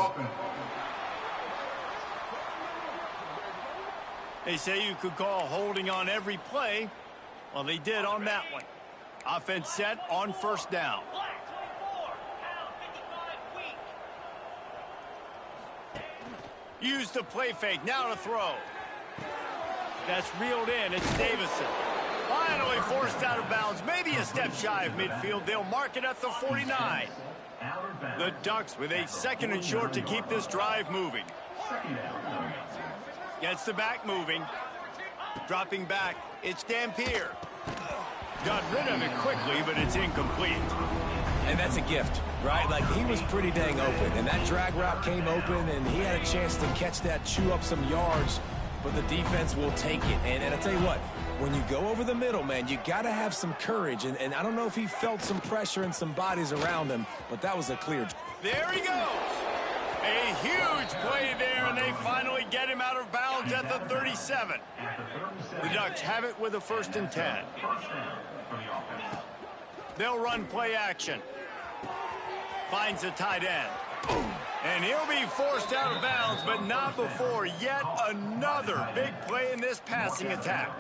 They say you could call holding on every play. Well, they did on that one. Offense set on first down. Use the play fake. Now to throw. That's reeled in. It's Davison. Finally forced out of bounds. Maybe a step shy of midfield. They'll mark it at the 49. The Ducks with a second and short to keep this drive moving. Gets the back moving. Dropping back. It's Dampier. Got rid of it quickly, but it's incomplete. And that's a gift, right? Like, he was pretty dang open, and that drag route came open, and he had a chance to catch that, chew up some yards, but the defense will take it. And I tell you what, when you go over the middle, man, you got to have some courage, and I don't know if he felt some pressure and some bodies around him, but that was a clear. There he goes. A huge play there, and they finally get him out of bounds at the 37. The Ducks have it with a 1st and 10. They'll run play action. Finds a tight end. And he'll be forced out of bounds, but not before yet another big play in this passing attack.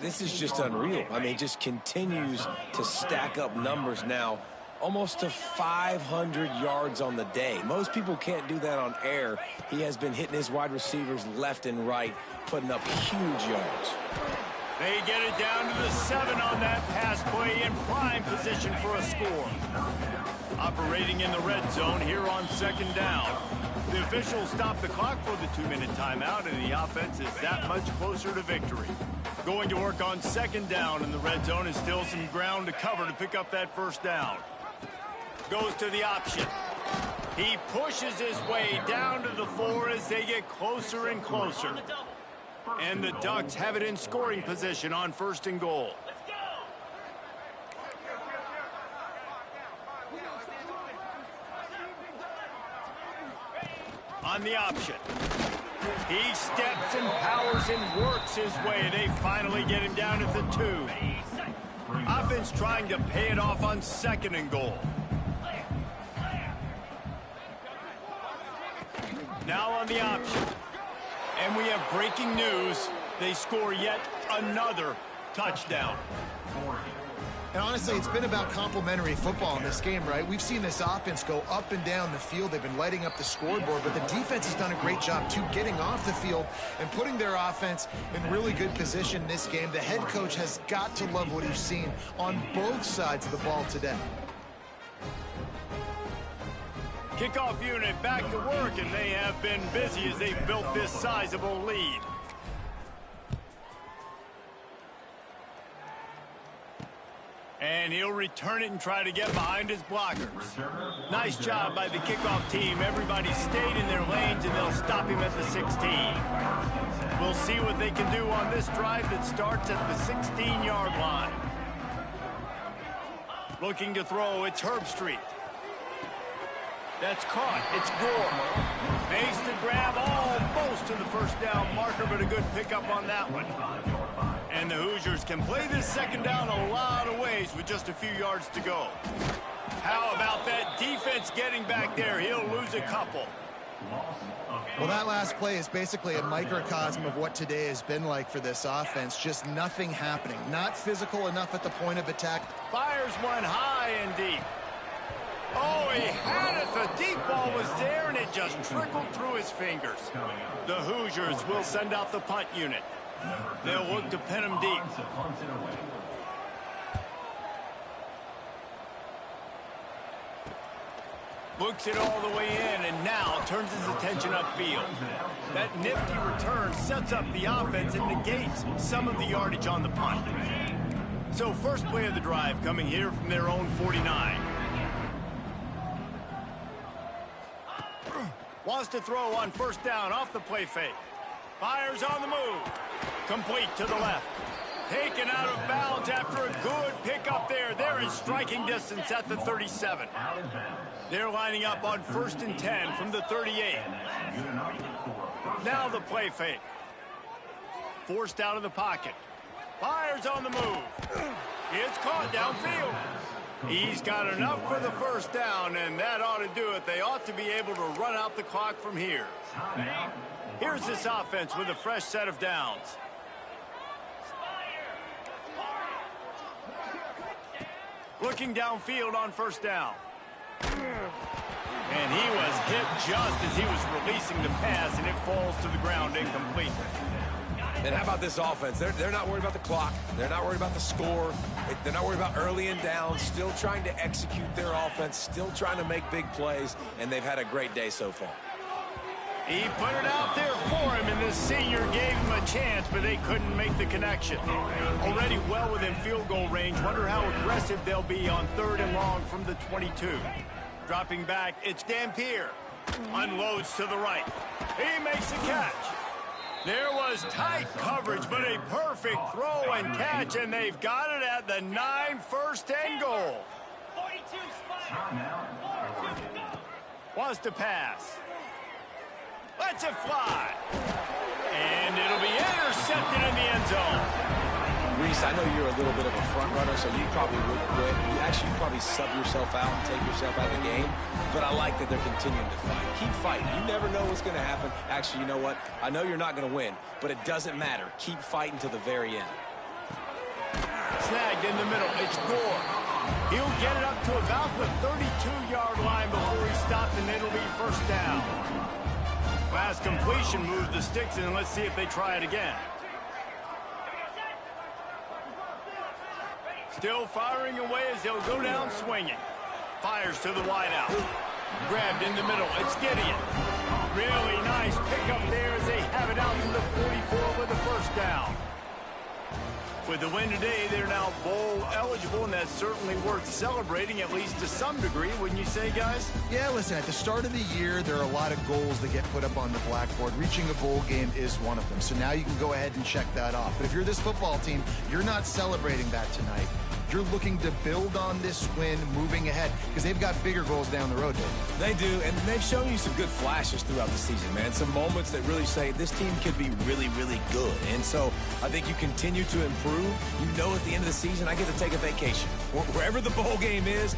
This is just unreal. I mean, just continues to stack up numbers now. Almost to 500 yards on the day. Most people can't do that on air. He has been hitting his wide receivers left and right, putting up huge yards. They get it down to the 7 on that pass play in prime position for a score. Operating in the red zone here on 2nd down. The officials stop the clock for the 2-minute timeout, and the offense is that much closer to victory. Going to work on 2nd down in the red zone is still some ground to cover to pick up that 1st down. Goes to the option. He pushes his way down to the 4 as they get closer and closer. And the Ducks have it in scoring position on 1st and goal. On the option. He steps and powers and works his way. They finally get him down at the 2. Offense trying to pay it off on 2nd and goal. Now on the option. And we have breaking news. They score yet another touchdown. And honestly, it's been about complementary football in this game, right? We've seen this offense go up and down the field. They've been lighting up the scoreboard, but the defense has done a great job, too, getting off the field and putting their offense in really good position in this game. The head coach has got to love what he's seen on both sides of the ball today. Kickoff unit back to work, and they have been busy as they've built this sizable lead. And he'll return it and try to get behind his blockers. Nice job by the kickoff team. Everybody stayed in their lanes, and they'll stop him at the 16. We'll see what they can do on this drive that starts at the 16-yard line. Looking to throw, it's Herbstreit. That's caught. It's Gore. Makes the grab almost to the 1st down marker, but a good pickup on that one. And the Hoosiers can play this 2nd down a lot of ways with just a few yards to go. How about that defense getting back there? He'll lose a couple. Well, that last play is basically a microcosm of what today has been like for this offense. Just nothing happening. Not physical enough at the point of attack. Fires one high and deep. Oh, he had it. The deep ball was there, and it just trickled through his fingers. The Hoosiers will send out the punt unit. They'll look to pin him deep. Books it all the way in and now turns his attention upfield. That nifty return sets up the offense and negates some of the yardage on the punt. So first play of the drive coming here from their own 49. Wants to throw on first down off the play fake. Fires on the move. Complete to the left. Taken out of bounds after a good pickup there. They're in striking distance at the 37. They're lining up on 1st and 10 from the 38. Now the play fake. Forced out of the pocket. Fires on the move. It's caught downfield. He's got enough for the first down, and that ought to do it. They ought to be able to run out the clock from here. Here's this offense with a fresh set of downs. Looking downfield on first down. And he was hit just as he was releasing the pass, and it falls to the ground incomplete. And how about this offense? They're not worried about the clock. They're not worried about the score. They're not worried about early and down. Still trying to execute their offense. Still trying to make big plays. And they've had a great day so far. He put it out there for him, and the senior gave him a chance, but they couldn't make the connection. Already well within field goal range. Wonder how aggressive they'll be on 3rd and long from the 22. Dropping back, it's Dampier. Unloads to the right. He makes the catch. There was tight coverage, but a perfect throw and catch, and they've got it at the 9, 1st and goal. Wants to pass. Lets it fly. And it'll be intercepted in the end zone. Reese, I know you're a little bit of a front runner, so you probably would quit. You probably sub yourself out and take yourself out of the game. But I like that they're continuing to fight. Keep fighting. You never know what's going to happen. Actually, you know what? I know you're not going to win, but it doesn't matter. Keep fighting to the very end. Snagged in the middle. It's Gore. He'll get it up to about the 32-yard line before he stops, and it'll be first down. Last completion moves the sticks, and let's see if they try it again. Still firing away as they'll go down swinging. Fires to the wideout. Grabbed in the middle. It's Gideon. Really nice pickup there as they have it out to the 44 with the first down. With the win today, they're now bowl eligible, and that's certainly worth celebrating, at least to some degree, wouldn't you say, guys? Yeah, listen, at the start of the year, there are a lot of goals that get put up on the blackboard. Reaching a bowl game is one of them. So now you can go ahead and check that off. But if you're this football team, you're not celebrating that tonight. You're looking to build on this win moving ahead because they've got bigger goals down the road, Dave. They do, and they've shown you some good flashes throughout the season, man. Some moments that really say this team could be really, really good. And so I think you continue to improve. You know at the end of the season, I get to take a vacation. Wherever the bowl game is,